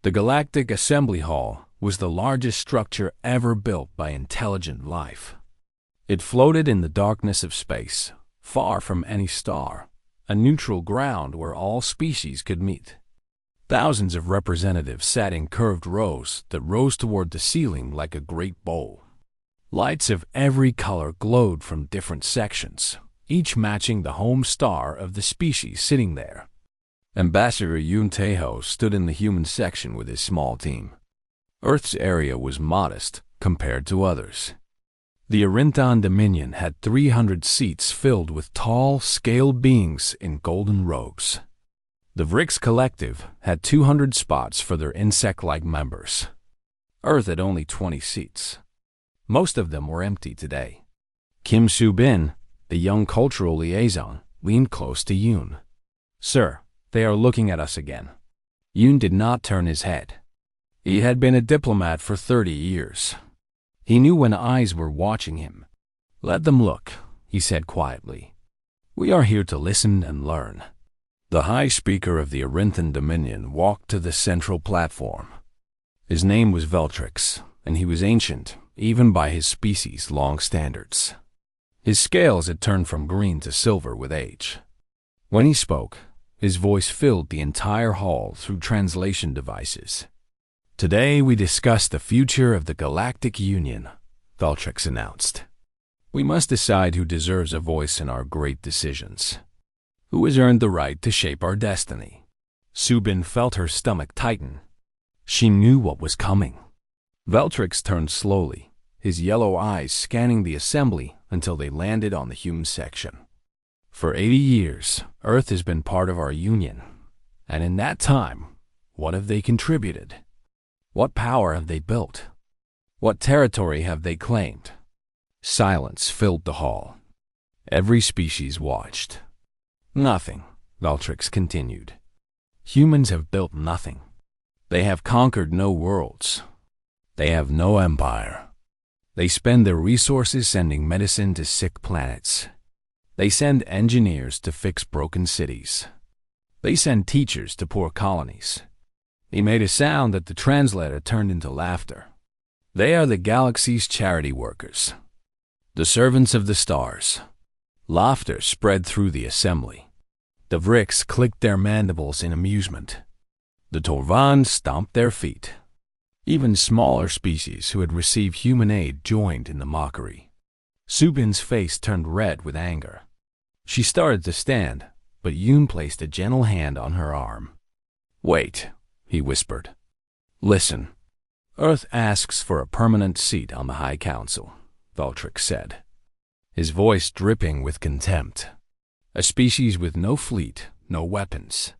The Galactic Assembly Hall was the largest structure ever built by intelligent life. It floated in the darkness of space, far from any star, a neutral ground where all species could meet. Thousands of representatives sat in curved rows that rose toward the ceiling like a great bowl. Lights of every color glowed from different sections, each matching the home star of the species sitting there. Ambassador Yoon Tae-ho stood in the human section with his small team. Earth's area was modest compared to others. The Arinthon Dominion had 300 seats filled with tall, scaled beings in golden robes. The Vrix Collective had 200 spots for their insect-like members. Earth had only 20 seats. Most of them were empty today. Kim Soo-bin, the young cultural liaison, leaned close to Yoon. "Sir, they are looking at us again." Yoon did not turn his head. He had been a diplomat for 30 years. He knew when eyes were watching him. "Let them look," he said quietly. "We are here to listen and learn." The High Speaker of the Arinthon Dominion walked to the central platform. His name was Veltrix, and he was ancient, even by his species' long standards. His scales had turned from green to silver with age. When he spoke, his voice filled the entire hall through translation devices. "Today we discuss the future of the Galactic Union," Veltrix announced. "We must decide who deserves a voice in our great decisions. Who has earned the right to shape our destiny?" Soo-bin felt her stomach tighten. She knew what was coming. Veltrix turned slowly, his yellow eyes scanning the assembly until they landed on the human section. "For 80 years, Earth has been part of our union. And in that time, what have they contributed? What power have they built? What territory have they claimed?" Silence filled the hall. Every species watched. "Nothing," Veltrix continued. "Humans have built nothing. They have conquered no worlds. They have no empire. They spend their resources sending medicine to sick planets. They send engineers to fix broken cities. They send teachers to poor colonies." He made a sound that the translator turned into laughter. "They are the galaxy's charity workers, the servants of the stars." Laughter spread through the assembly. The Vrix clicked their mandibles in amusement. The Torvans stomped their feet. Even smaller species who had received human aid joined in the mockery. Soo-bin's face turned red with anger. She started to stand, but Yoon placed a gentle hand on her arm. "Wait," he whispered. "Listen. Earth asks for a permanent seat on the High Council," Veltrix said, his voice dripping with contempt. "A species with no fleet, no weapons,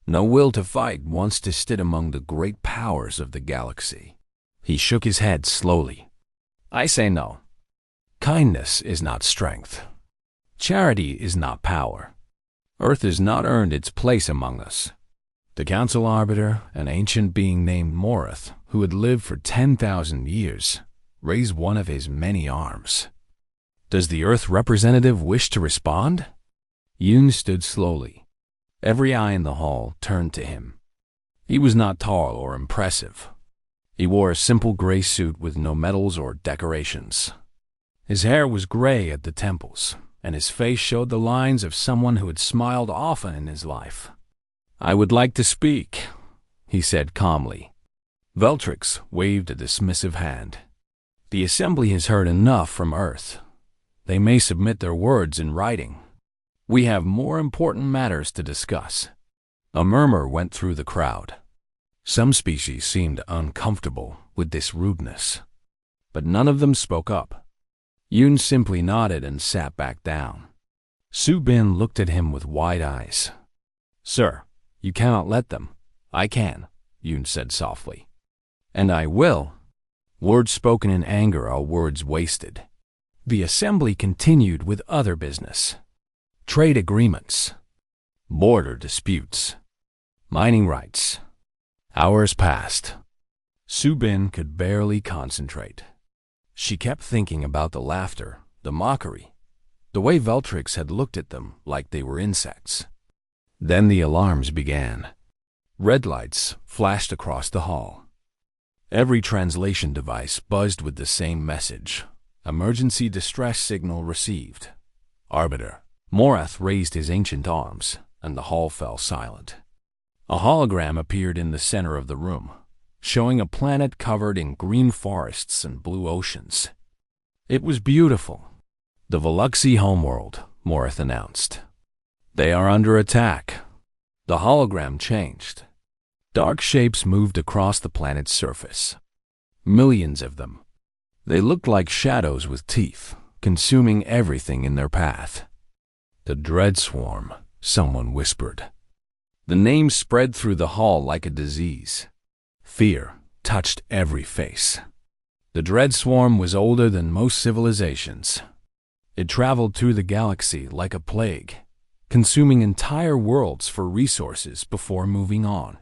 no will to fight wants to sit among the great powers of the galaxy." He shook his head slowly. "I say no. Kindness is not strength. Charity is not power. Earth has not earned its place among us." The council arbiter, an ancient being named Morith, who had lived for 10,000 years, raised one of his many arms. "Does the Earth representative wish to respond?" Yoon stood slowly. Every eye in the hall turned to him. He was not tall or impressive. He wore a simple gray suit with no medals or decorations. His hair was gray at the temples, and his face showed the lines of someone who had smiled often in his life. "I would like to speak," he said calmly. Veltrix waved a dismissive hand. "The Assembly has heard enough from Earth. They may submit their words in writing. We have more important matters to discuss." A murmur went through the crowd. Some species seemed uncomfortable with this rudeness, but none of them spoke up. Yoon simply nodded and sat back down. Soo-bin looked at him with wide eyes. "Sir, you cannot let them." "I can," Yoon said softly. "And I will." Words spoken in anger are words wasted. The assembly continued with other business. Trade agreements, border disputes, mining rights. Hours passed. Soo-bin could barely concentrate. She kept thinking about the laughter, the mockery, the way Veltrix had looked at them like they were insects. Then the alarms began. Red lights flashed across the hall. Every translation device buzzed with the same message. Emergency distress signal received. Arbiter. Morath raised his ancient arms, and the hall fell silent. A hologram appeared in the center of the room, showing a planet covered in green forests and blue oceans. It was beautiful. The Veluxi homeworld, Morath announced. They are under attack. The hologram changed. Dark shapes moved across the planet's surface. Millions of them. They looked like shadows with teeth, consuming everything in their path. The Dread Swarm, someone whispered. The name spread through the hall like a disease. Fear touched every face. The Dread Swarm was older than most civilizations. It traveled through the galaxy like a plague, consuming entire worlds for resources before moving on.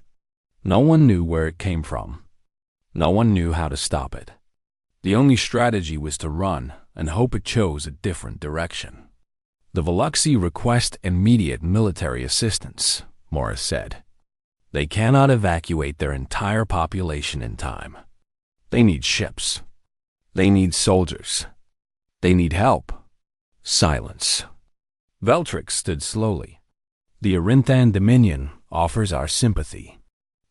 No one knew where it came from. No one knew how to stop it. The only strategy was to run and hope it chose a different direction. The Veluxi request immediate military assistance, Morris said. They cannot evacuate their entire population in time. They need ships. They need soldiers. They need help. Silence. Veltrix stood slowly. The Arinthan Dominion offers our sympathy.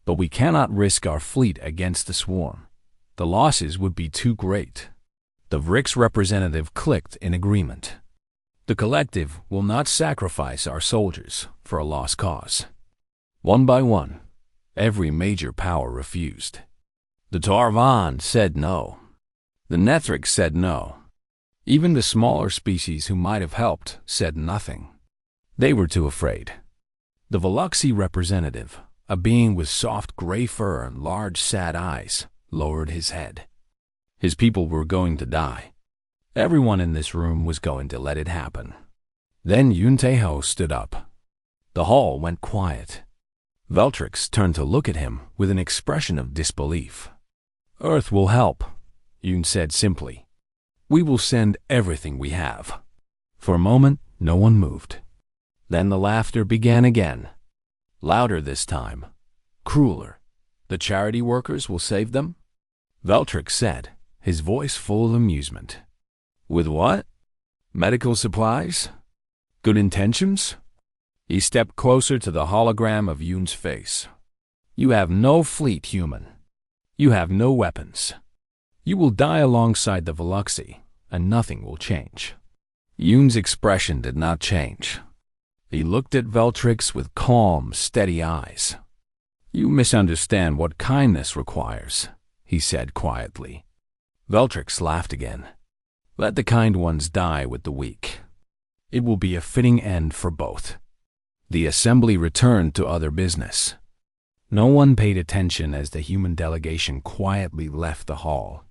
But we cannot risk our fleet against the swarm. The losses would be too great. The Vrix representative clicked in agreement. The collective will not sacrifice our soldiers for a lost cause. One by one, every major power refused. The Tarvan said no. The Nethrix said no. Even the smaller species who might have helped said nothing. They were too afraid. The Veluxi representative, a being with soft gray fur and large sad eyes, lowered his head. His people were going to die. Everyone in this room was going to let it happen. Then Yunteho stood up. The hall went quiet. Veltrix turned to look at him with an expression of disbelief. Earth will help, Yun said simply. We will send everything we have. For a moment, no one moved. Then the laughter began again. Louder this time. Crueler. The charity workers will save them? Veltrix said, his voice full of amusement. With what? Medical supplies? Good intentions? He stepped closer to the hologram of Yoon's face. You have no fleet, human. You have no weapons. You will die alongside the Veluxi, and nothing will change. Yoon's expression did not change. He looked at Veltrix with calm, steady eyes. You misunderstand what kindness requires, he said quietly. Veltrix laughed again. Let the kind ones die with the weak. It will be a fitting end for both. The assembly returned to other business. No one paid attention as the human delegation quietly left the hall.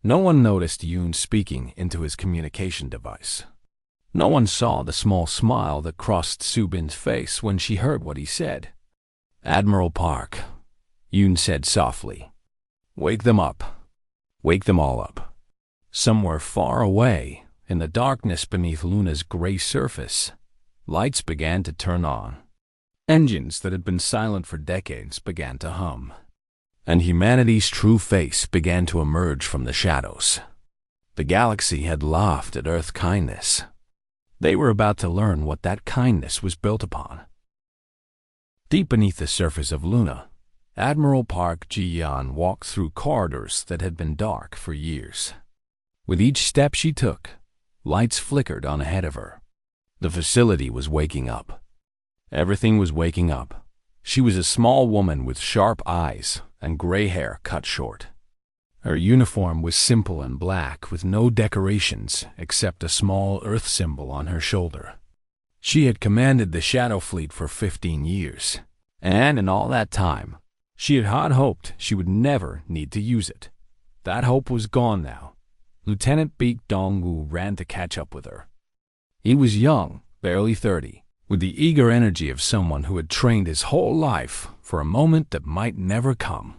No one noticed Yoon speaking into his communication device. No one saw the small smile that crossed Subin's face when she heard what he said. Admiral Park, Yoon said softly. Wake them up. Wake them all up. Somewhere far away, in the darkness beneath Luna's gray surface, lights began to turn on. Engines that had been silent for decades began to hum. And humanity's true face began to emerge from the shadows. The galaxy had laughed at Earth's kindness. They were about to learn what that kindness was built upon. Deep beneath the surface of Luna, Admiral Park Ji-Yan walked through corridors that had been dark for years. With each step she took, lights flickered on ahead of her. The facility was waking up. Everything was waking up. She was a small woman with sharp eyes and gray hair cut short. Her uniform was simple and black with no decorations except a small Earth symbol on her shoulder. She had commanded the Shadow Fleet for 15 years, and in all that time, she had hoped she would never need to use it. That hope was gone now. Lieutenant Beek Dongwu ran to catch up with her. He was young, barely 30, with the eager energy of someone who had trained his whole life for a moment that might never come.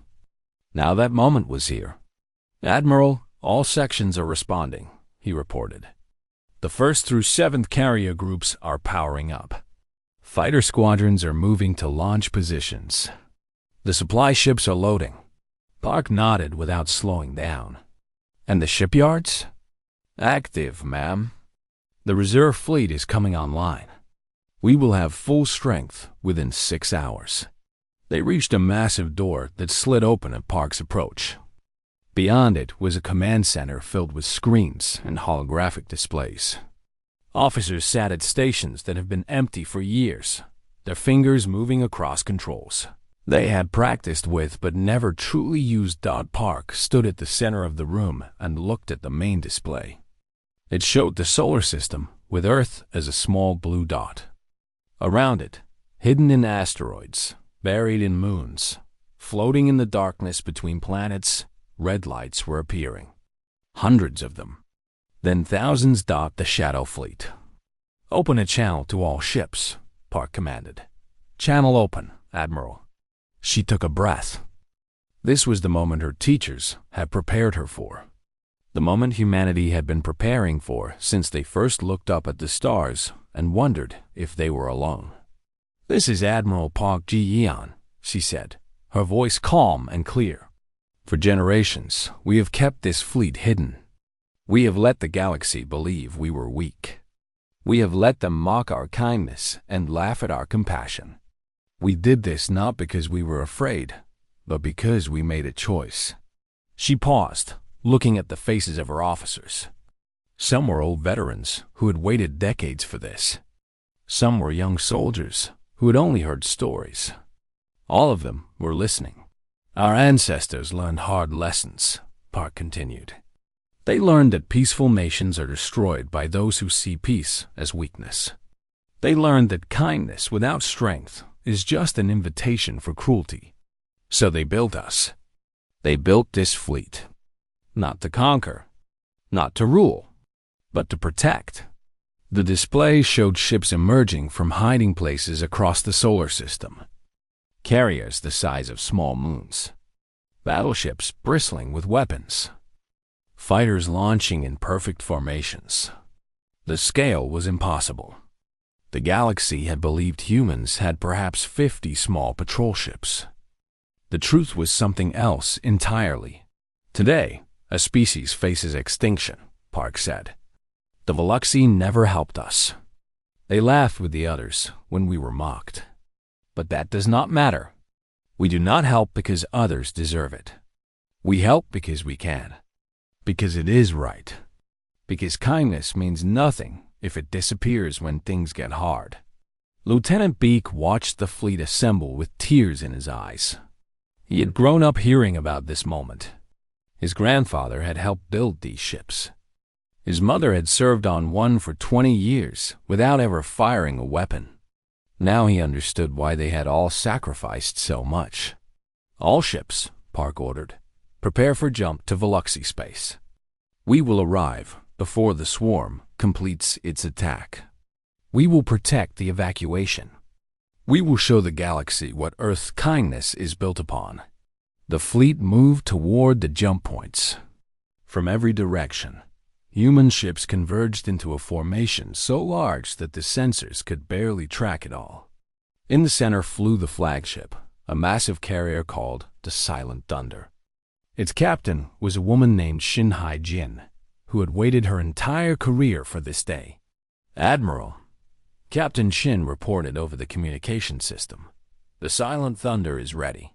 Now that moment was here. Admiral, all sections are responding, he reported. The 1st through 7th carrier groups are powering up. Fighter squadrons are moving to launch positions. The supply ships are loading. Park nodded without slowing down. And the shipyards? Active, ma'am. The reserve fleet is coming online. We will have full strength within 6 hours. They reached a massive door that slid open at Park's approach. Beyond it was a command center filled with screens and holographic displays. Officers sat at stations that have been empty for years, their fingers moving across controls. They had practiced with but never truly used. Park stood at the center of the room and looked at the main display. It showed the solar system, with Earth as a small blue dot. Around it, hidden in asteroids, buried in moons, floating in the darkness between planets, red lights were appearing. Hundreds of them. Then thousands. The Shadow Fleet. Open a channel to all ships, Park commanded. Channel open, Admiral. She took a breath. This was the moment her teachers had prepared her for. The moment humanity had been preparing for since they first looked up at the stars and wondered if they were alone. This is Admiral Park Ji-yeon, she said, her voice calm and clear. For generations, we have kept this fleet hidden. We have let the galaxy believe we were weak. We have let them mock our kindness and laugh at our compassion. We did this not because we were afraid, but because we made a choice. She paused, looking at the faces of her officers. Some were old veterans who had waited decades for this. Some were young soldiers who had only heard stories. All of them were listening. Our ancestors learned hard lessons, Park continued. They learned that peaceful nations are destroyed by those who see peace as weakness. They learned that kindness without strength is just an invitation for cruelty. So they built us. They built this fleet. Not to conquer, not to rule, but to protect. The display showed ships emerging from hiding places across the solar system. Carriers the size of small moons. Battleships bristling with weapons. Fighters launching in perfect formations. The scale was impossible. The galaxy had believed humans had perhaps 50 small patrol ships. The truth was something else entirely. Today, a species faces extinction, Park said. The Veluxi never helped us. They laughed with the others when we were mocked. But that does not matter. We do not help because others deserve it. We help because we can. Because it is right. Because kindness means nothing if it disappears when things get hard. Lieutenant Beak watched the fleet assemble with tears in his eyes. He had grown up hearing about this moment. His grandfather had helped build these ships. His mother had served on one for 20 years without ever firing a weapon. Now he understood why they had all sacrificed so much. All ships, Park ordered, prepare for jump to Veluxi space. We will arrive before the swarm completes its attack. We will protect the evacuation. We will show the galaxy what Earth's kindness is built upon. The fleet moved toward the jump points. From every direction, human ships converged into a formation so large that the sensors could barely track it all. In the center flew the flagship, a massive carrier called the Silent Thunder. Its captain was a woman named Shin Hai-jin, who had waited her entire career for this day. Admiral, Captain Shin reported over the communication system. The Silent Thunder is ready.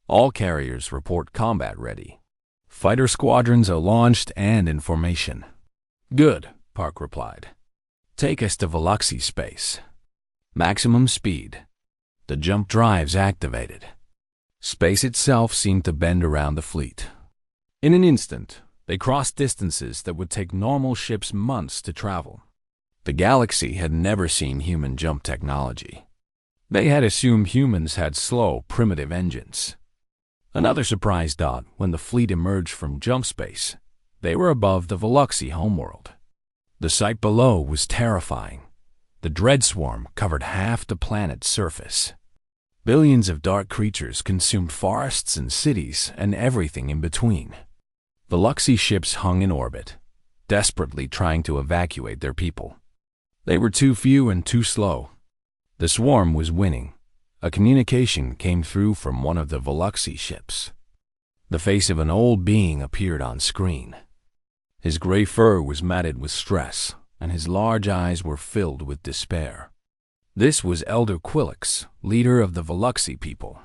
All carriers report combat ready. Fighter squadrons are launched and in formation. Good, Park replied. Take us to Veluxi space. Maximum speed. The jump drives activated. Space itself seemed to bend around the fleet. In an instant, they crossed distances that would take normal ships months to travel. The galaxy had never seen human jump technology. They had assumed humans had slow, primitive engines. Another surprise dot when the fleet emerged from jump space. They were above the Veluxi homeworld. The sight below was terrifying. The dread swarm covered half the planet's surface. Billions of dark creatures consumed forests and cities and everything in between. Veluxi ships hung in orbit, desperately trying to evacuate their people. They were too few and too slow. The swarm was winning, A communication came through from one of the Veluxy ships. The face of an old being appeared on screen. His gray fur was matted with stress, and his large eyes were filled with despair. This was Elder Quillix, leader of the Veluxy people.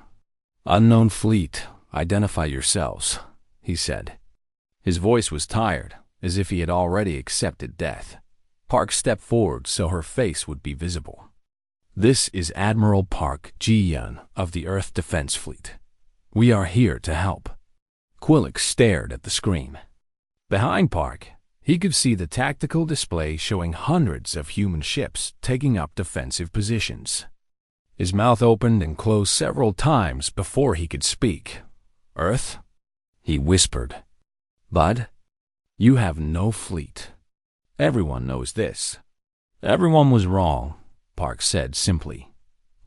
"Unknown fleet, identify yourselves," he said. His voice was tired, as if he had already accepted death. Park stepped forward so her face would be visible. "This is Admiral Park Ji-yun of the Earth Defense Fleet. We are here to help." Quillix stared at the screen. Behind Park, he could see the tactical display showing hundreds of human ships taking up defensive positions. His mouth opened and closed several times before he could speak. "Earth?" he whispered. "Bud, you have no fleet. Everyone knows this." "Everyone was wrong," Park said simply.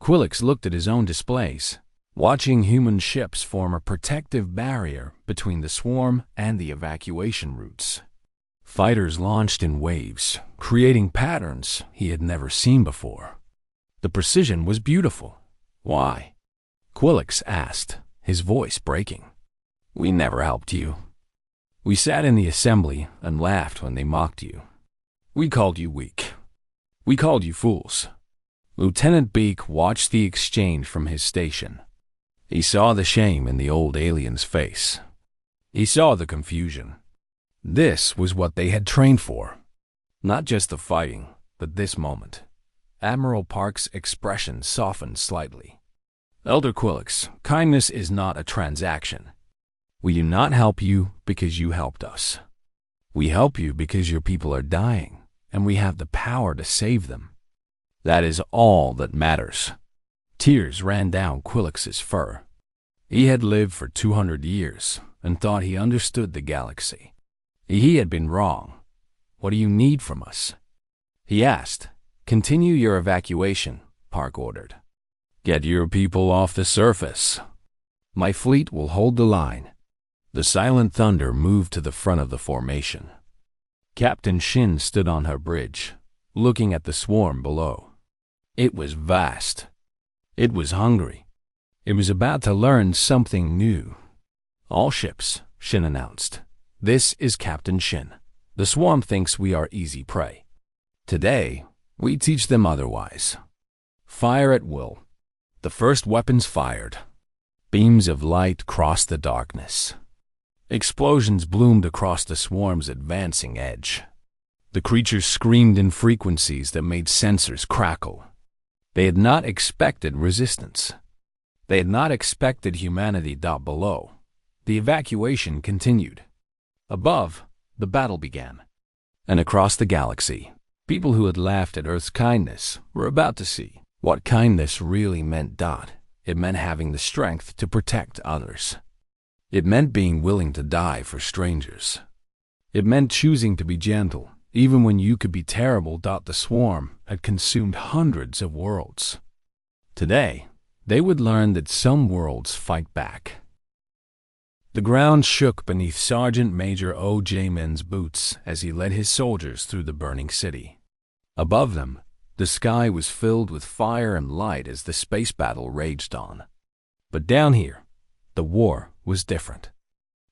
Quillix looked at his own displays, watching human ships form a protective barrier between the swarm and the evacuation routes. Fighters launched in waves, creating patterns he had never seen before. The precision was beautiful. "Why?" Quillix asked, his voice breaking. "We never helped you. We sat in the assembly and laughed when they mocked you. We called you weak. We called you fools." Lieutenant Beak watched the exchange from his station. He saw the shame in the old alien's face. He saw the confusion. This was what they had trained for. Not just the fighting, but this moment. Admiral Park's expression softened slightly. "Elder Quillix, kindness is not a transaction. We do not help you because you helped us. We help you because your people are dying, and we have the power to save them. That is all that matters." Tears ran down Quillix's fur. He had lived for 200 years and thought he understood the galaxy. He had been wrong. "What do you need from us?" he asked. "Continue your evacuation," Park ordered. "Get your people off the surface. My fleet will hold the line." The silent thunder moved to the front of the formation. Captain Shin stood on her bridge, looking at the swarm below. It was vast. It was hungry. It was about to learn something new. "All ships," Shin announced. "This is Captain Shin. The swarm thinks we are easy prey. Today, we teach them otherwise. Fire at will." The first weapons fired. Beams of light crossed the darkness. Explosions bloomed across the swarm's advancing edge. The creatures screamed in frequencies that made sensors crackle. They had not expected resistance. They had not expected humanity. Below, the evacuation continued. Above, the battle began. And across the galaxy, people who had laughed at Earth's kindness were about to see what kindness really meant. It meant having the strength to protect others. It meant being willing to die for strangers. It meant choosing to be gentle, even when you could be terrible. The swarm had consumed hundreds of worlds. Today, they would learn that some worlds fight back. The ground shook beneath Sergeant Major O.J. Min's boots as he led his soldiers through the burning city. Above them, the sky was filled with fire and light as the space battle raged on. But down here, the war was different.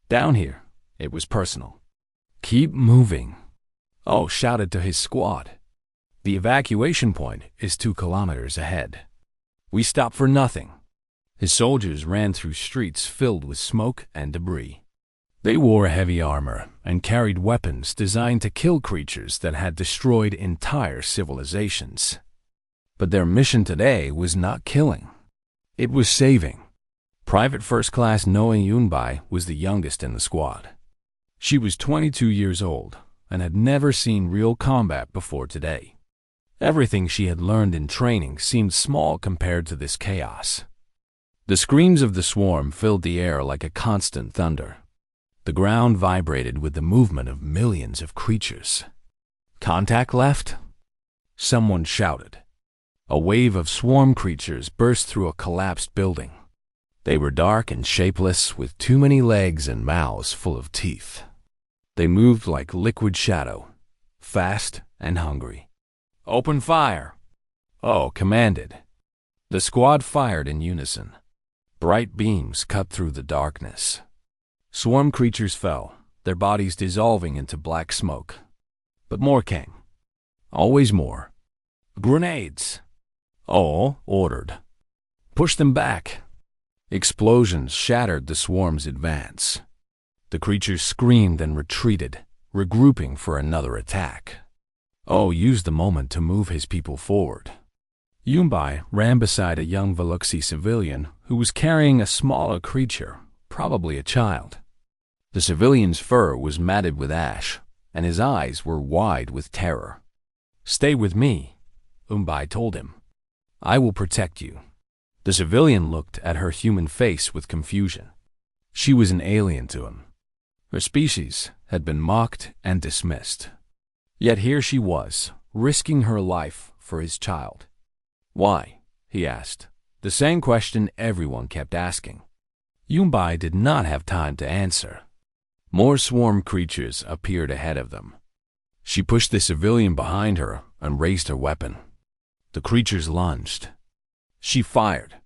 Down here, it was personal. "Keep moving," O shouted to his squad. "The evacuation point is 2 kilometers ahead. We stop for nothing." His soldiers ran through streets filled with smoke and debris. They wore heavy armor and carried weapons designed to kill creatures that had destroyed entire civilizations. But their mission today was not killing. It was saving. Private First Class Noe Yunbai was the youngest in the squad. She was 22 years old and had never seen real combat before today. Everything she had learned in training seemed small compared to this chaos. The screams of the swarm filled the air like a constant thunder. The ground vibrated with the movement of millions of creatures. "Contact left?" someone shouted. A wave of swarm creatures burst through a collapsed building. They were dark and shapeless, with too many legs and mouths full of teeth. They moved like liquid shadow, fast and hungry. "Open fire," O commanded. The squad fired in unison. Bright beams cut through the darkness. Swarm creatures fell, their bodies dissolving into black smoke. But more came. Always more. Grenades! All ordered. Push them back. Explosions shattered the swarm's advance. The creatures screamed and retreated, regrouping for another attack. O used the moment to move his people forward. Yumbai ran beside a young Veluxi civilian who was carrying a smaller creature, probably a child. The civilian's fur was matted with ash, and his eyes were wide with terror. "Stay with me," Yumbai told him. "I will protect you." The civilian looked at her human face with confusion. She was an alien to him. Her species had been mocked and dismissed. Yet here she was, risking her life for his child. "Why?" he asked, the same question everyone kept asking. Yumbai did not have time to answer. More swarm creatures appeared ahead of them. She pushed the civilian behind her and raised her weapon. The creatures lunged. She fired.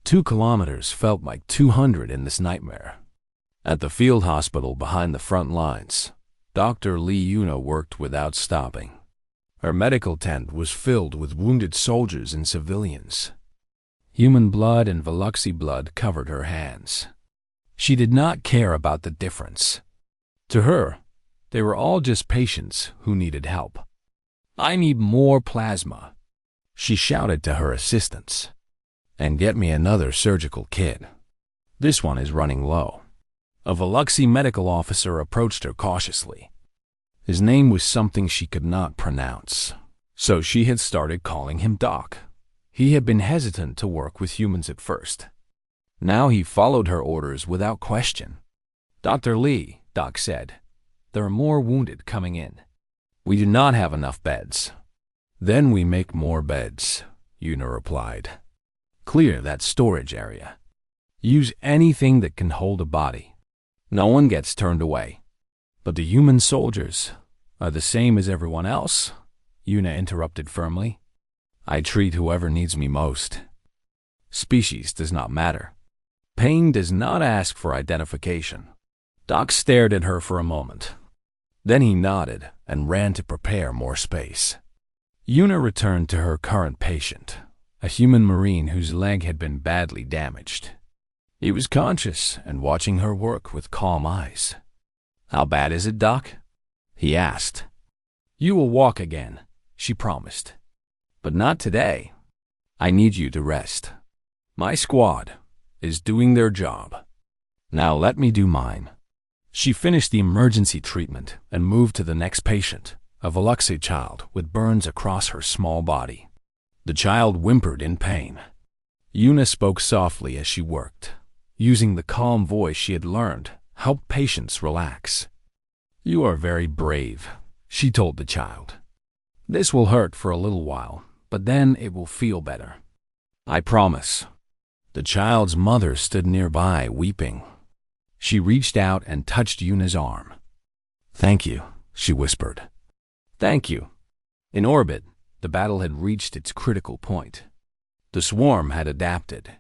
2 kilometers felt like 200 in this nightmare. At the field hospital behind the front lines, Dr. Lee Yuna worked without stopping. Her medical tent was filled with wounded soldiers and civilians. Human blood and Veluxi blood covered her hands. She did not care about the difference. To her, they were all just patients who needed help. "I need more plasma," she shouted to her assistants. "And get me another surgical kit. This one is running low." A Veluxi medical officer approached her cautiously. His name was something she could not pronounce, so she had started calling him Doc. He had been hesitant to work with humans at first. Now he followed her orders without question. "Dr. Lee," Doc said, "there are more wounded coming in. We do not have enough beds." "Then we make more beds," Yuna replied. "Clear that storage area. Use anything that can hold a body. No one gets turned away." "But the human soldiers are the same as everyone else," Yuna interrupted firmly. "I treat whoever needs me most. Species does not matter. Pain does not ask for identification." Doc stared at her for a moment. Then he nodded and ran to prepare more space. Yuna returned to her current patient, a human marine whose leg had been badly damaged. He was conscious and watching her work with calm eyes. "How bad is it, Doc?" he asked. "You will walk again," she promised. "But not today. I need you to rest. My squad is doing their job. Now let me do mine." She finished the emergency treatment and moved to the next patient, a Veluxi child with burns across her small body. The child whimpered in pain. Yuna spoke softly as she worked, using the calm voice she had learned helped patients relax. "You are very brave," she told the child. "This will hurt for a little while, but then it will feel better. I promise." The child's mother stood nearby, weeping. She reached out and touched Yuna's arm. "Thank you," she whispered. "Thank you." In orbit, the battle had reached its critical point. The swarm had adapted.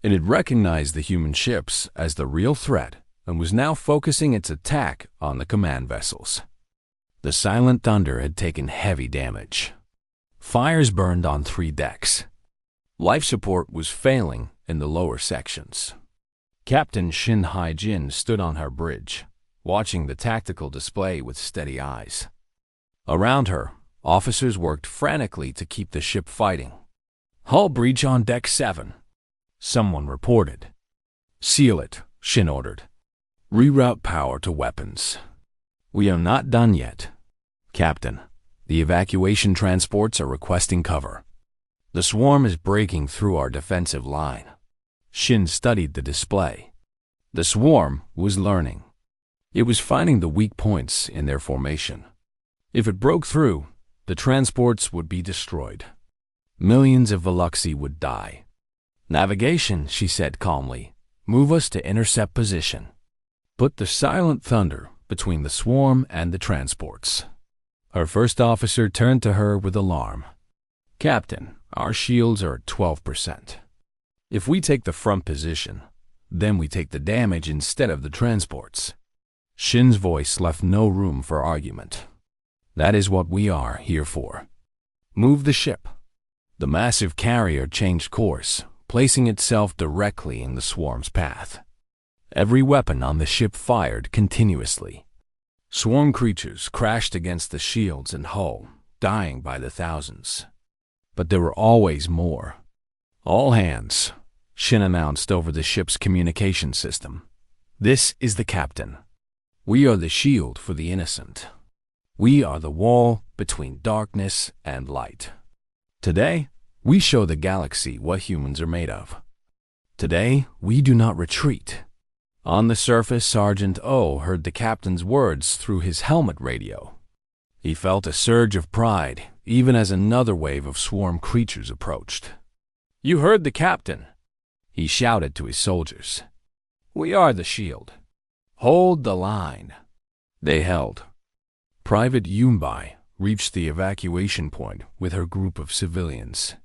It had recognized the human ships as the real threat and was now focusing its attack on the command vessels. The Silent Thunder had taken heavy damage. Fires burned on 3 decks. Life support was failing in the lower sections. Captain Shin Hai-jin stood on her bridge, watching the tactical display with steady eyes. Around her, officers worked frantically to keep the ship fighting. "Hull breach on deck 7, someone reported. "Seal it," Shin ordered. "Reroute power to weapons." "We are not done yet. Captain, the evacuation transports are requesting cover. The swarm is breaking through our defensive line." Shin studied the display. The swarm was learning. It was finding the weak points in their formation. If it broke through, the transports would be destroyed. Millions of Veluxi would die. "Navigation," she said calmly. "Move us to intercept position. Put the Silent Thunder between the swarm and the transports." Her first officer turned to her with alarm. "Captain, Our shields are at 12%. If we take the front position, then we take the damage instead of the transports. Shin's voice left no room for argument. That is what we are here for. Move the ship. The massive carrier changed course, placing itself directly in the swarm's path. Every weapon on the ship fired continuously. Swarm creatures crashed against the shields and hull, dying by the thousands. But there were always more. All hands, Shin announced over the ship's communication system. This is the captain. We are the shield for the innocent. We are the wall between darkness and light. Today, we show the galaxy what humans are made of. Today, we do not retreat. On the surface, Sergeant O heard the captain's words through his helmet radio. He felt a surge of pride, even as another wave of swarm creatures approached. "You heard the captain," he shouted to his soldiers. "We are the shield. Hold the line." They held. Private Yumbai reached the evacuation point with her group of civilians.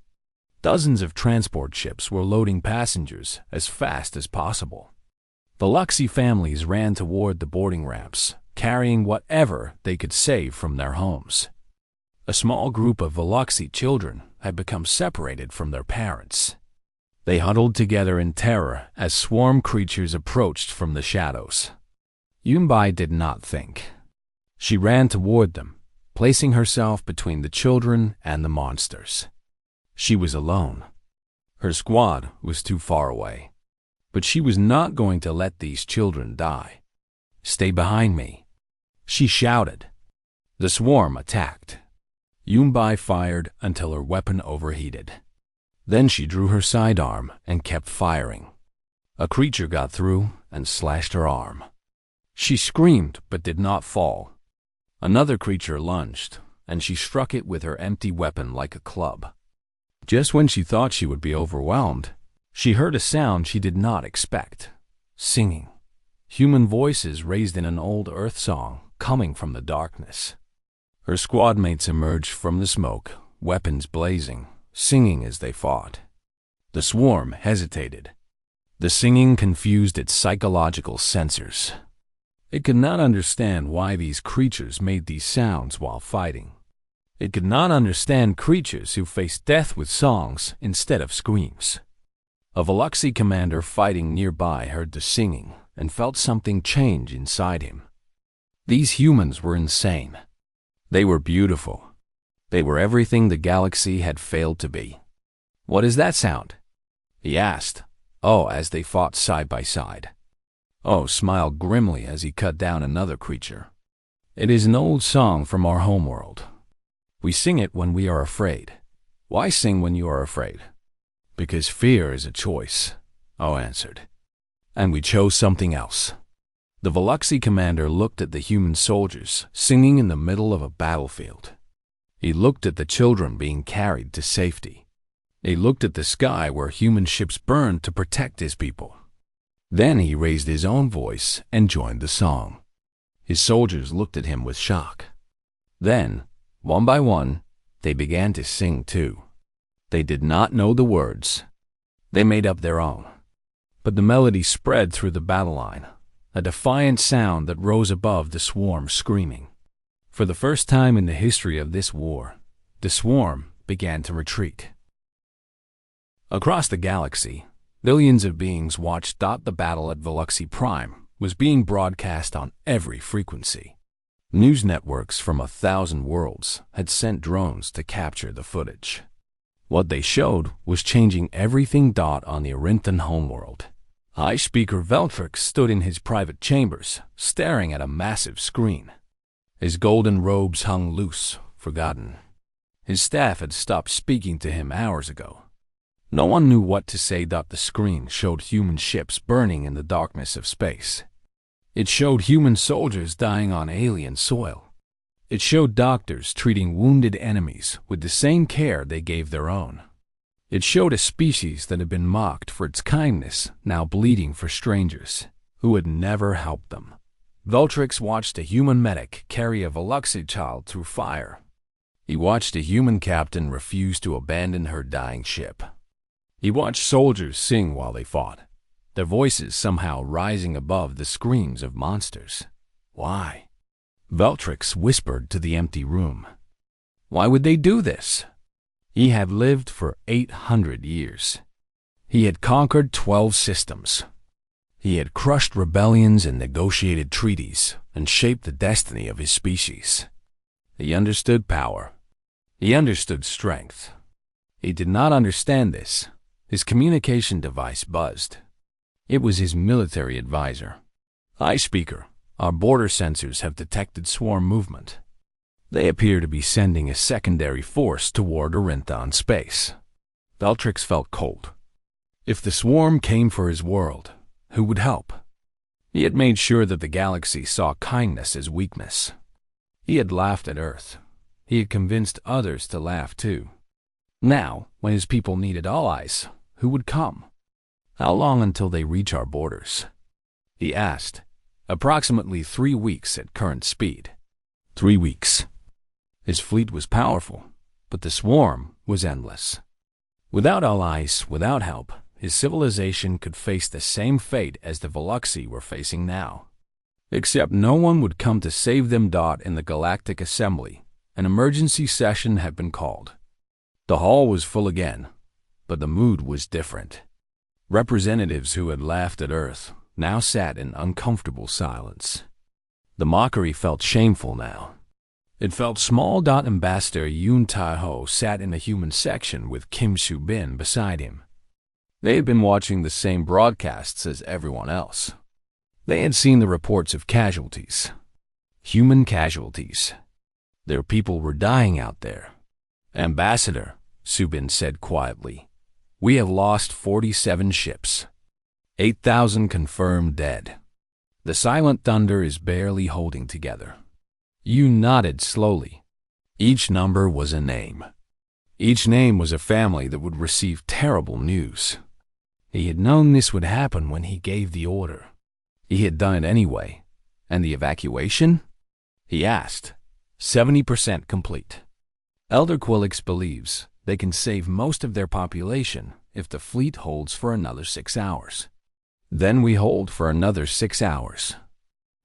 Dozens of transport ships were loading passengers as fast as possible. The Luxy families ran toward the boarding ramps, carrying whatever they could save from their homes. A small group of Veluxy children had become separated from their parents. They huddled together in terror as swarm creatures approached from the shadows. Yumbai did not think. She ran toward them, placing herself between the children and the monsters. She was alone. Her squad was too far away. But she was not going to let these children die. "Stay behind me," she shouted. The swarm attacked. Yumbai fired until her weapon overheated. Then she drew her sidearm and kept firing. A creature got through and slashed her arm. She screamed but did not fall. Another creature lunged, and she struck it with her empty weapon like a club. Just when she thought she would be overwhelmed, she heard a sound she did not expect. Singing. Human voices raised in an old Earth song coming from the darkness. Her squad mates emerged from the smoke, weapons blazing, singing as they fought. The swarm hesitated. The singing confused its psychological sensors. It could not understand why these creatures made these sounds while fighting. It could not understand creatures who faced death with songs instead of screams. A Veluxy commander fighting nearby heard the singing and felt something change inside him. These humans were insane. They were beautiful. They were everything the galaxy had failed to be. "What is that sound?" he asked, as they fought side by side. Smiled grimly as he cut down another creature. "It is an old song from our homeworld. We sing it when we are afraid." "Why sing when you are afraid?" "Because fear is a choice," answered. "And we chose something else." The Veluxy commander looked at the human soldiers singing in the middle of a battlefield. He looked at the children being carried to safety. He looked at the sky where human ships burned to protect his people. Then he raised his own voice and joined the song. His soldiers looked at him with shock. Then, one by one, they began to sing too. They did not know the words. They made up their own. But the melody spread through the battle line, a defiant sound that rose above the swarm screaming. For the first time in the history of this war, the swarm began to retreat. Across the galaxy, billions of beings watched. The battle at SciFiPrime was being broadcast on every frequency. News networks from 1,000 worlds had sent drones to capture the footage. What they showed was changing everything. On the Arinthan homeworld, High Speaker Veltrix stood in his private chambers, staring at a massive screen. His golden robes hung loose, forgotten. His staff had stopped speaking to him hours ago. No one knew what to say. The screen showed human ships burning in the darkness of space. It showed human soldiers dying on alien soil. It showed doctors treating wounded enemies with the same care they gave their own. It showed a species that had been mocked for its kindness now bleeding for strangers who had never helped them. Veltrix watched a human medic carry a Veluxy child through fire. He watched a human captain refuse to abandon her dying ship. He watched soldiers sing while they fought, their voices somehow rising above the screams of monsters. Why? Veltrix whispered to the empty room. Why would they do this? He had lived for 800 years. He had conquered 12 systems. He had crushed rebellions and negotiated treaties and shaped the destiny of his species. He understood power. He understood strength. He did not understand this. His communication device buzzed. It was his military advisor. "Hi, Speaker. Our border sensors have detected swarm movement. They appear to be sending a secondary force toward Orinthon space." Veltrix felt cold. If the swarm came for his world, who would help? He had made sure that the galaxy saw kindness as weakness. He had laughed at Earth. He had convinced others to laugh too. Now, when his people needed allies, who would come? "How long until they reach our borders?" he asked. "Approximately 3 weeks at current speed." 3 weeks. His fleet was powerful, but the swarm was endless. Without allies, without help, his civilization could face the same fate as the Veluxi were facing now. Except no one would come to save them. In the Galactic Assembly, an emergency session had been called. The hall was full again, but the mood was different. Representatives who had laughed at Earth now sat in uncomfortable silence. The mockery felt shameful now. It felt small. Ambassador Yoon Tai-ho sat in the human section with Kim Soo-bin beside him. They had been watching the same broadcasts as everyone else. They had seen the reports of casualties. Human casualties. Their people were dying out there. "Ambassador," Soo-bin said quietly, "we have lost 47 ships. 8,000 confirmed dead. The silent thunder is barely holding together." Yoon nodded slowly. Each number was a name. Each name was a family that would receive terrible news. He had known this would happen when he gave the order. He had done it anyway. "And the evacuation?" he asked. 70% complete. Elder Quillix believes they can save most of their population if the fleet holds for another 6 hours. Then we hold for another 6 hours.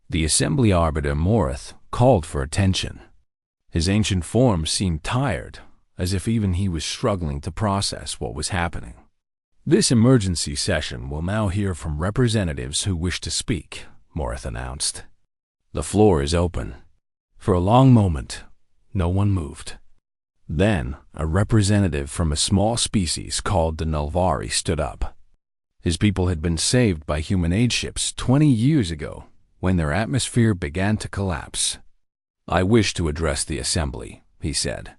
The Assembly Arbiter Morith called for attention. His ancient form seemed tired, as if even he was struggling to process what was happening. "This emergency session will now hear from representatives who wish to speak," Morith announced. "The floor is open." For a long moment, no one moved. Then, a representative from a small species called the Nulvari stood up. His people had been saved by human aid ships 20 years ago, when their atmosphere began to collapse. "I wish to address the assembly," he said.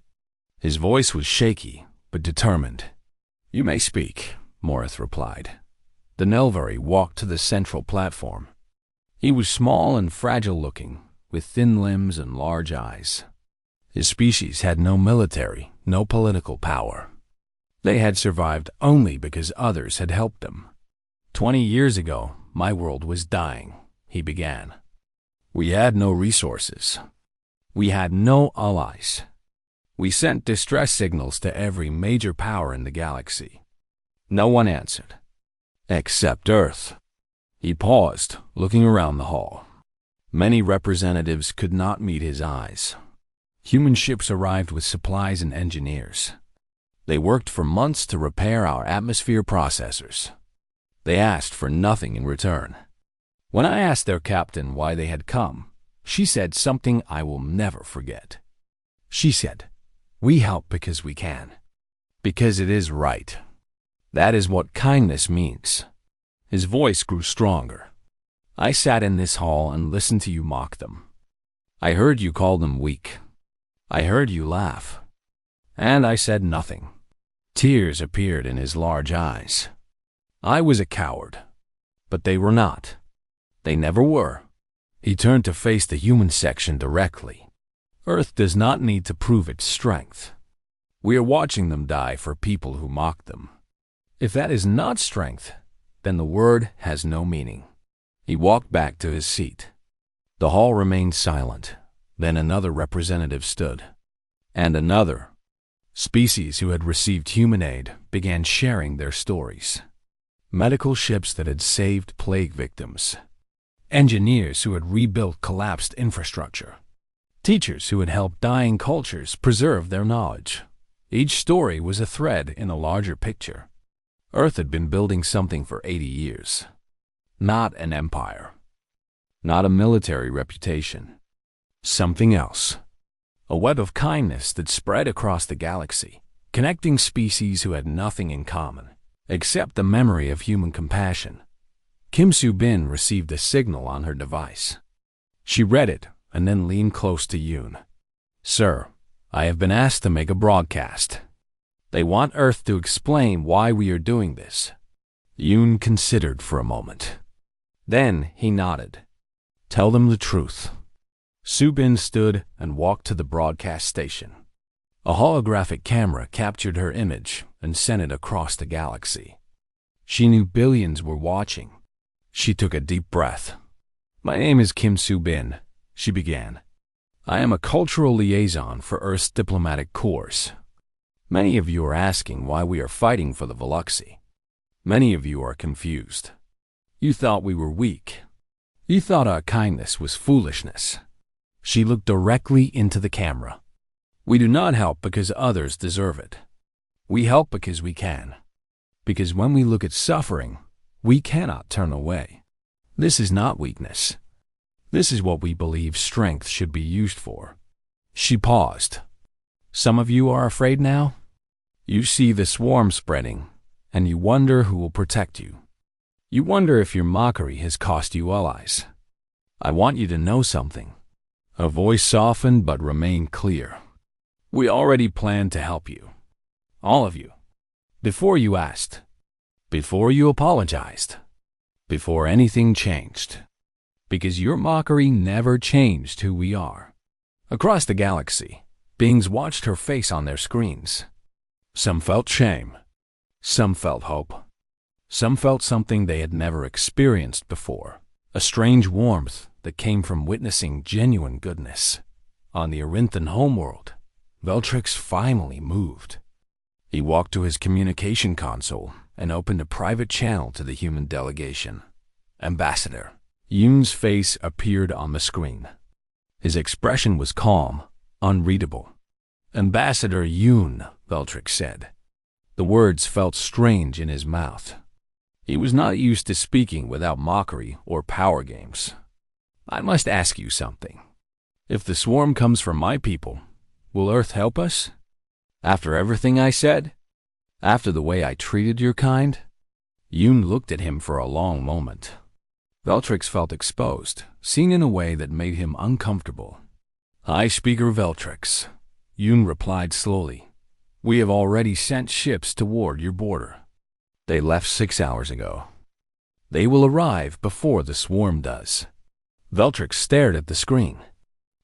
His voice was shaky, but determined. "You may speak," Morith replied. The Nulvari walked to the central platform. He was small and fragile-looking, with thin limbs and large eyes. His species had no military, no political power. They had survived only because others had helped them. 20 years ago, my world was dying," he began. "We had no resources. We had no allies. We sent distress signals to every major power in the galaxy. No one answered. Except Earth." He paused, looking around the hall. Many representatives could not meet his eyes. Human ships arrived with supplies and engineers. They worked for months to repair our atmosphere processors. They asked for nothing in return. When I asked their captain why they had come, she said something I will never forget. She said, "We help because we can. Because it is right. That is what kindness means." His voice grew stronger. "I sat in this hall and listened to you mock them. I heard you call them weak. I heard you laugh. And I said nothing." Tears appeared in his large eyes. "I was a coward. But they were not. They never were." He turned to face the human section directly. "Earth does not need to prove its strength. We are watching them die for people who mock them. If that is not strength, then the word has no meaning." He walked back to his seat. The hall remained silent. Then another representative stood. and another. Species who had received human aid began sharing their stories. Medical ships that had saved plague victims. Engineers who had rebuilt collapsed infrastructure. Teachers who had helped dying cultures preserve their knowledge. Each story was a thread in a larger picture. Earth had been building something for 80 years. Not an empire. Not a military reputation. Something else. A web of kindness that spread across the galaxy, connecting species who had nothing in common, except the memory of human compassion. Kim Soo-bin received a signal on her device. She read it and then leaned close to Yoon. "Sir, I have been asked to make a broadcast. They want Earth to explain why we are doing this." Yoon considered for a moment. Then he nodded. "Tell them the truth." Soo-bin stood and walked to the broadcast station. A holographic camera captured her image and sent it across the galaxy. She knew billions were watching. She took a deep breath. "My name is Kim Soo-bin," she began. "I am a cultural liaison for Earth's diplomatic corps. Many of you are asking why we are fighting for the Veluxy. Many of you are confused. You thought we were weak. You thought our kindness was foolishness." She looked directly into the camera. "We do not help because others deserve it. We help because we can. Because when we look at suffering, we cannot turn away. This is not weakness. This is what we believe strength should be used for." She paused. "Some of you are afraid now? You see the swarm spreading, and you wonder who will protect you. You wonder if your mockery has cost you allies. I want you to know something." Her voice softened but remained clear. "We already planned to help you. All of you. Before you asked. Before you apologized. Before anything changed. Because your mockery never changed who we are." Across the galaxy, beings watched her face on their screens. Some felt shame. Some felt hope. Some felt something they had never experienced before, a strange warmth that came from witnessing genuine goodness. On the Arinthan homeworld, Veltrix finally moved. He walked to his communication console and opened a private channel to the human delegation. "Ambassador." Yoon's face appeared on the screen. His expression was calm, unreadable. "Ambassador Yoon," Veltrix said. The words felt strange in his mouth. He was not used to speaking without mockery or power games. "I must ask you something. If the swarm comes from my people, will Earth help us? After everything I said? After the way I treated your kind?" Yoon looked at him for a long moment. Veltrix felt exposed, seen in a way that made him uncomfortable. "High Speaker Veltrix," Yoon replied slowly. "We have already sent ships toward your border. They left 6 hours ago. They will arrive before the swarm does." Veltrix stared at the screen.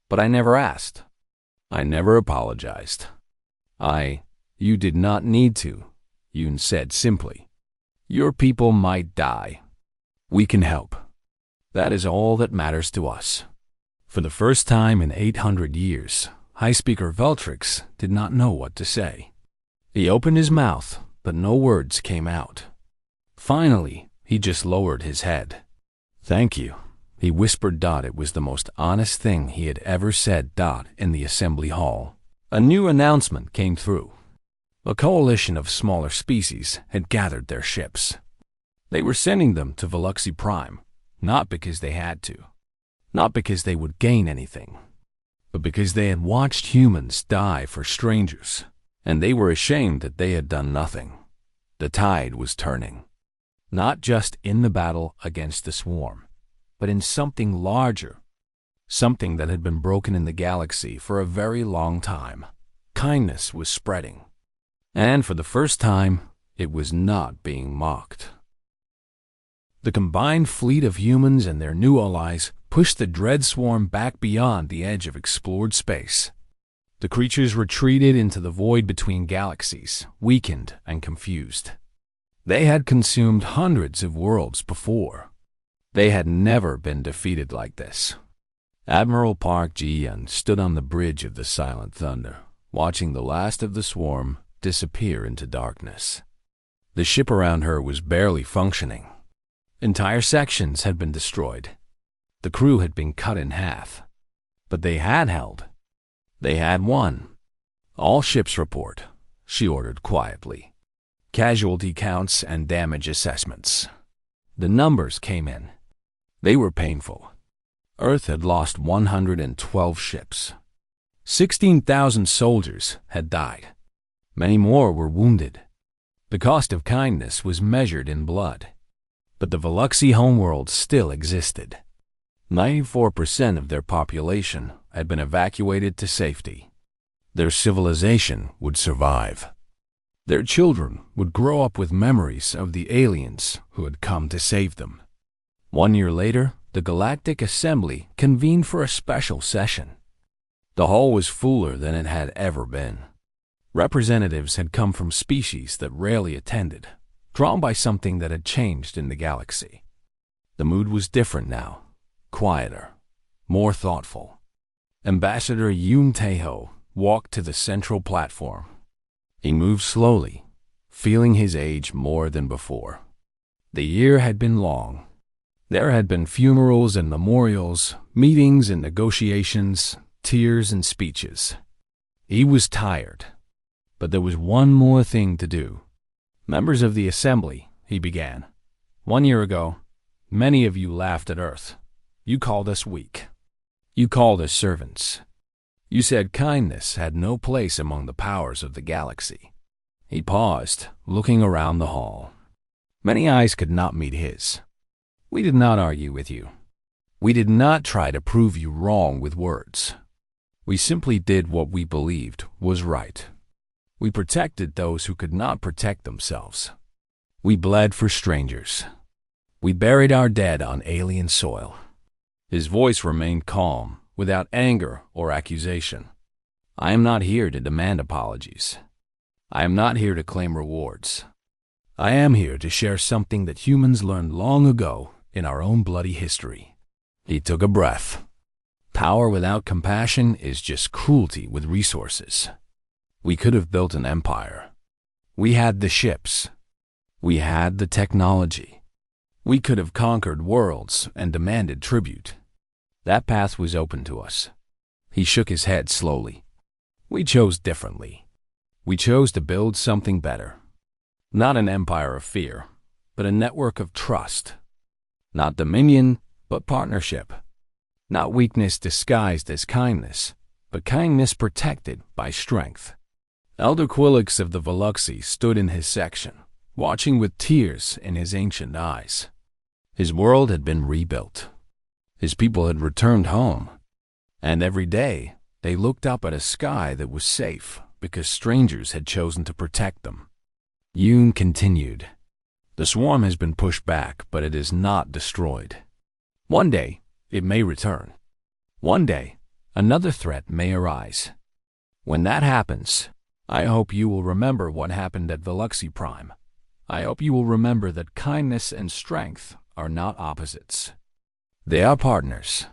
"But I never asked. I never apologized. You did not need to," Yoon said simply. "Your people might die. We can help. That is all that matters to us." For the first time in 800 years, High Speaker Veltrix did not know what to say. He opened his mouth, but no words came out. Finally, he just lowered his head. "Thank you," he whispered. It was the most honest thing he had ever said. In the assembly hall, a new announcement came through. A coalition of smaller species had gathered their ships. They were sending them to SciFiPrime, not because they had to, not because they would gain anything, but because they had watched humans die for strangers, and they were ashamed that they had done nothing. The tide was turning, not just in the battle against the swarm, but in something larger, something that had been broken in the galaxy for a very long time. Kindness was spreading, and for the first time, it was not being mocked. The combined fleet of humans and their new allies pushed the dread swarm back beyond the edge of explored space. The creatures retreated into the void between galaxies, weakened and confused. They had consumed hundreds of worlds before. They had never been defeated like this. Admiral Park Ji-yeon stood on the bridge of the Silent Thunder, watching the last of the swarm disappear into darkness. The ship around her was barely functioning. Entire sections had been destroyed. The crew had been cut in half. But they had held. They had won. "All ships report," she ordered quietly. "Casualty counts and damage assessments." The numbers came in. They were painful. Earth had lost 112 ships. 16,000 soldiers had died. Many more were wounded. The cost of kindness was measured in blood. But the Veluxy homeworld still existed. 94% of their population had been evacuated to safety. Their civilization would survive. Their children would grow up with memories of the aliens who had come to save them. 1 year later, the Galactic Assembly convened for a special session. The hall was fuller than it had ever been. Representatives had come from species that rarely attended, drawn by something that had changed in the galaxy. The mood was different now, quieter, more thoughtful. Ambassador Yoon Tae-ho walked to the central platform. He moved slowly, feeling his age more than before. The year had been long. There had been funerals and memorials, meetings and negotiations, tears and speeches. He was tired, but there was one more thing to do. "Members of the Assembly," he began. "1 year ago, many of you laughed at Earth. You called us weak. You called us servants. You said kindness had no place among the powers of the galaxy." He paused, looking around the hall. Many eyes could not meet his. "We did not argue with you. We did not try to prove you wrong with words. We simply did what we believed was right. We protected those who could not protect themselves. We bled for strangers. We buried our dead on alien soil." His voice remained calm, without anger or accusation. "I am not here to demand apologies. I am not here to claim rewards. I am here to share something that humans learned long ago in our own bloody history." He took a breath. "Power without compassion is just cruelty with resources. We could have built an empire. We had the ships. We had the technology. We could have conquered worlds and demanded tribute. That path was open to us." He shook his head slowly. "We chose differently. We chose to build something better. Not an empire of fear, but a network of trust. Not dominion, but partnership. Not weakness disguised as kindness, but kindness protected by strength." Elder Quillix of the Veluxy stood in his section, watching with tears in his ancient eyes. His world had been rebuilt. His people had returned home. And every day, they looked up at a sky that was safe because strangers had chosen to protect them. Yoon continued. "The swarm has been pushed back, but it is not destroyed. One day, it may return. One day, another threat may arise. When that happens, I hope you will remember what happened at SciFiPrime. I hope you will remember that kindness and strength are not opposites. They are partners."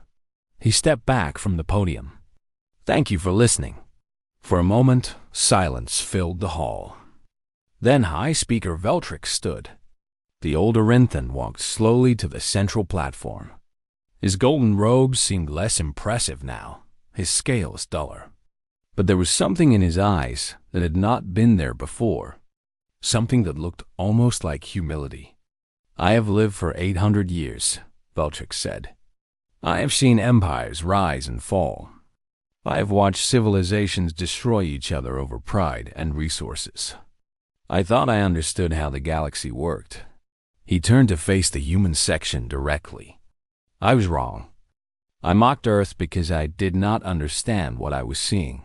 He stepped back from the podium. "Thank you for listening." For a moment, silence filled the hall. Then High Speaker Veltrix stood. The old Orinthan walked slowly to the central platform. His golden robes seemed less impressive now, his scales duller. But there was something in his eyes that had not been there before, something that looked almost like humility. "I have lived for 800 years, Veltrix said. "I have seen empires rise and fall. I have watched civilizations destroy each other over pride and resources. I thought I understood how the galaxy worked." He turned to face the human section directly. "I was wrong. I mocked Earth because I did not understand what I was seeing.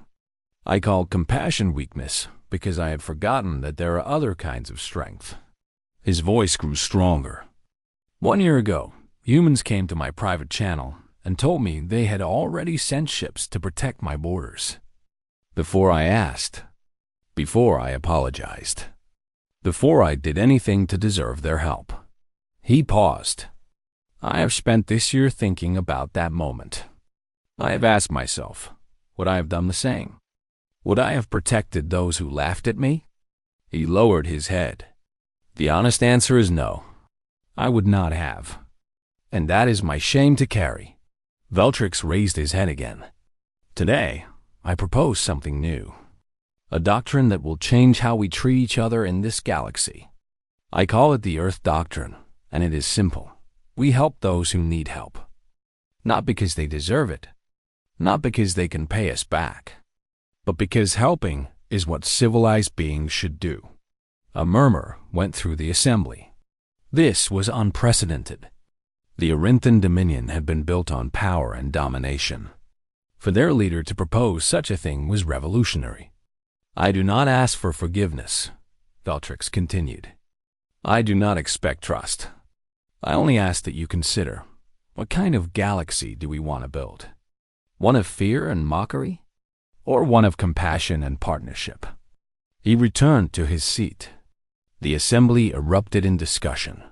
I called compassion weakness because I had forgotten that there are other kinds of strength." His voice grew stronger. 1 year ago, humans came to my private channel and told me they had already sent ships to protect my borders. Before I asked, before I apologized, before I did anything to deserve their help." He paused. "I have spent this year thinking about that moment. I have asked myself, would I have done the same? Would I have protected those who laughed at me? He lowered his head. The honest answer is no. I would not have. And that is my shame to carry. Veltrix raised his head again. Today, I propose something new. A doctrine that will change how we treat each other in this galaxy. I call it the Earth Doctrine, and it is simple. We help those who need help. Not because they deserve it, not because they can pay us back, but because helping is what civilized beings should do. A murmur went through the assembly. This was unprecedented. The Arinthan Dominion had been built on power and domination. For their leader to propose such a thing was revolutionary. I do not ask for forgiveness, Veltrix continued. I do not expect trust. I only ask that you consider, what kind of galaxy do we want to build? One of fear and mockery? Or one of compassion and partnership? He returned to his seat. The assembly erupted in discussion.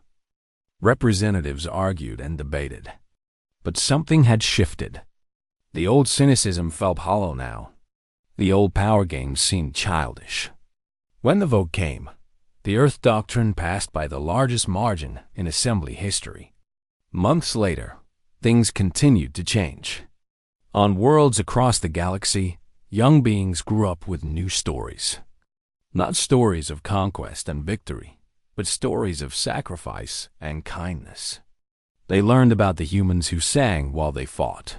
Representatives argued and debated. But something had shifted. The old cynicism felt hollow now. The old power games seemed childish. When the vote came, the Earth Doctrine passed by the largest margin in assembly history. Months later, things continued to change. On worlds across the galaxy, young beings grew up with new stories. Not stories of conquest and victory, but stories of sacrifice and kindness. They learned about the humans who sang while they fought.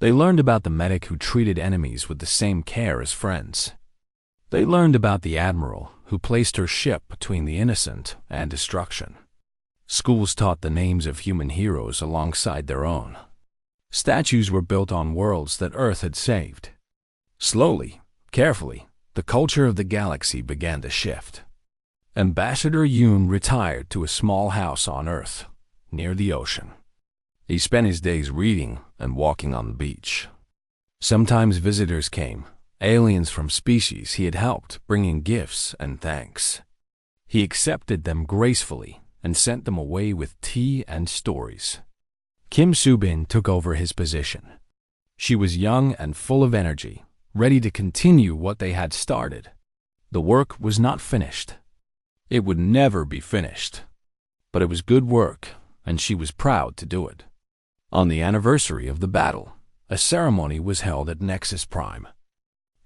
They learned about the medic who treated enemies with the same care as friends. They learned about the admiral who placed her ship between the innocent and destruction. Schools taught the names of human heroes alongside their own. Statues were built on worlds that Earth had saved. Slowly, carefully, the culture of the galaxy began to shift. Ambassador Yoon retired to a small house on Earth, near the ocean. He spent his days reading and walking on the beach. Sometimes visitors came, aliens from species he had helped, bringing gifts and thanks. He accepted them gracefully and sent them away with tea and stories. Kim Subin took over his position. She was young and full of energy, ready to continue what they had started. The work was not finished. It would never be finished. But it was good work, and she was proud to do it. On the anniversary of the battle, a ceremony was held at Nexus Prime.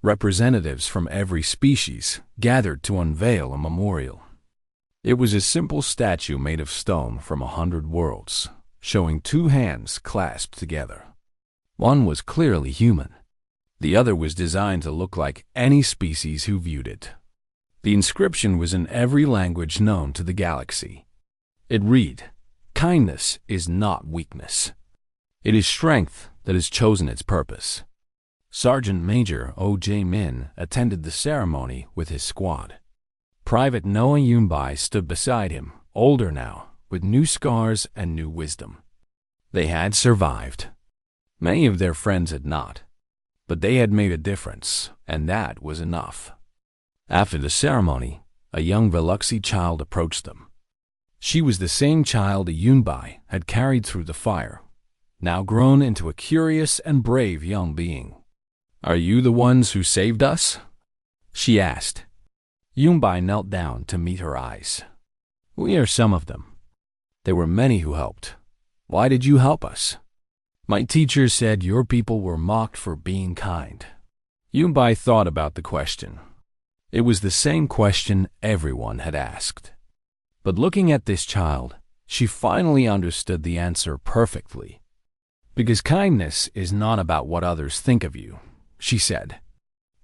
Representatives from every species gathered to unveil a memorial. It was a simple statue made of stone from 100 worlds, showing two hands clasped together. One was clearly human. The other was designed to look like any species who viewed it. The inscription was in every language known to the galaxy. It read, "Kindness is not weakness. It is strength that has chosen its purpose." Sergeant Major O.J. Min attended the ceremony with his squad. Private Noah Yunbai stood beside him, older now, with new scars and new wisdom. They had survived. Many of their friends had not. But they had made a difference, and that was enough. After the ceremony, a young Veluxi child approached them. She was the same child Yunbai had carried through the fire, now grown into a curious and brave young being. "Are you the ones who saved us?" she asked. Yunbai knelt down to meet her eyes. "We are some of them. There were many who helped. Why did you help us?" "My teacher said your people were mocked for being kind." Yunbai thought about the question. It was the same question everyone had asked. But looking at this child, she finally understood the answer perfectly. "Because kindness is not about what others think of you," she said.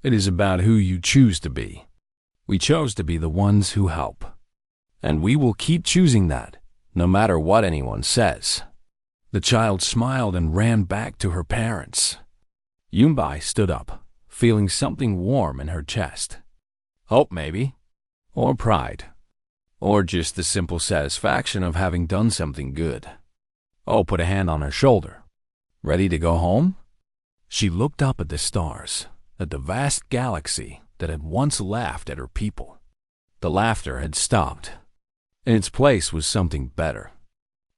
"It is about who you choose to be. We chose to be the ones who help. And we will keep choosing that, no matter what anyone says." The child smiled and ran back to her parents. Yunbai stood up, feeling something warm in her chest. Hope, maybe. Or pride. Or just the simple satisfaction of having done something good. Oh put a hand on her shoulder. "Ready to go home?" She looked up at the stars, at the vast galaxy that had once laughed at her people. The laughter had stopped. In its place was something better.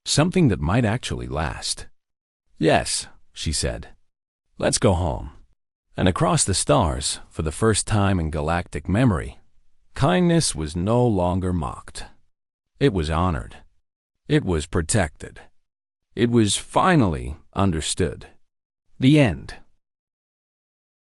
Something that might actually last. "Yes," she said. "Let's go home." And across the stars, for the first time in galactic memory, kindness was no longer mocked. It was honored. It was protected. It was finally understood. The end.